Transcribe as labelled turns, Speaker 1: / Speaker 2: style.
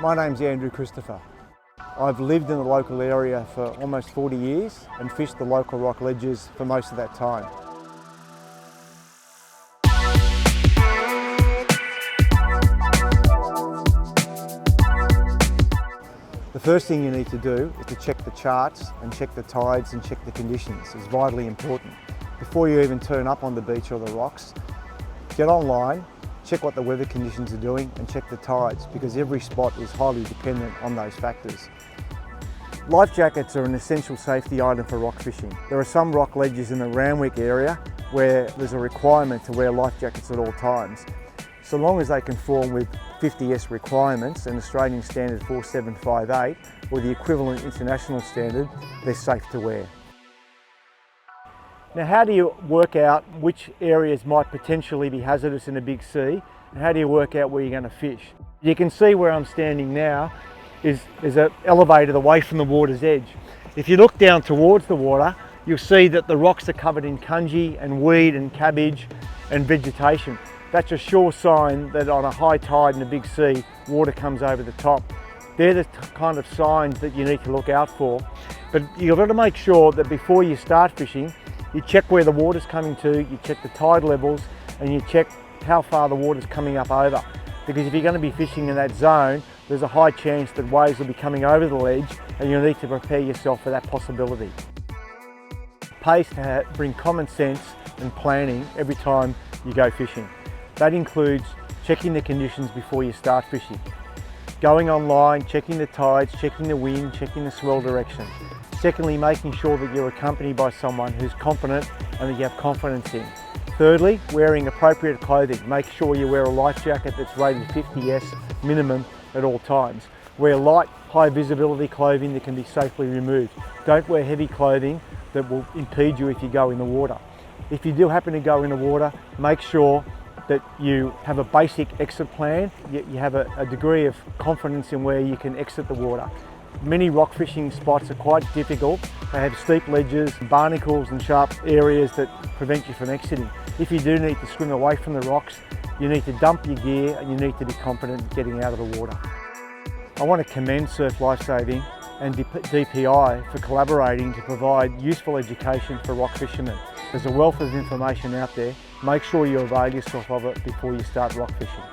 Speaker 1: My name's Andrew Christopher. I've lived in the local area for almost 40 years and fished the local rock ledges for most of that time. The first thing you need to do is to check the charts and check the tides and check the conditions. It's vitally important. Before you even turn up on the beach or the rocks, get online, check what the weather conditions are doing and check the tides, because every spot is highly dependent on those factors. Life jackets are an essential safety item for rock fishing. There are some rock ledges in the Randwick area where there's a requirement to wear life jackets at all times. So long as they conform with 50S requirements and Australian standard 4758 or the equivalent international standard, they're safe to wear. Now, how do you work out which areas might potentially be hazardous in a big sea, and how do you work out where you're going to fish? You can see where I'm standing now is elevated away from the water's edge. If you look down towards the water, you'll see that the rocks are covered in cungy and weed and cabbage and vegetation. That's a sure sign that on a high tide in a big sea, water comes over the top. They're the kind of signs that you need to look out for. But you've got to make sure that before you start fishing, you check where the water's coming to, you check the tide levels, and you check how far the water's coming up over. Because if you're going to be fishing in that zone, there's a high chance that waves will be coming over the ledge, and you'll need to prepare yourself for that possibility. It pays to bring common sense and planning every time you go fishing. That includes checking the conditions before you start fishing. Going online, checking the tides, checking the wind, checking the swell direction. Secondly, making sure that you're accompanied by someone who's competent and that you have confidence in. Thirdly, wearing appropriate clothing. Make sure you wear a life jacket that's rated 50S minimum at all times. Wear light, high visibility clothing that can be safely removed. Don't wear heavy clothing that will impede you if you go in the water. If you do happen to go in the water, make sure that you have a basic exit plan. You have a degree of confidence in where you can exit the water. Many rock fishing spots are quite difficult. They have steep ledges, barnacles and sharp areas that prevent you from exiting. If you do need to swim away from the rocks, you need to dump your gear and you need to be confident getting out of the water. I want to commend Surf Lifesaving and DPI for collaborating to provide useful education for rock fishermen. There's a wealth of information out there. Make sure you avail yourself of it before you start rock fishing.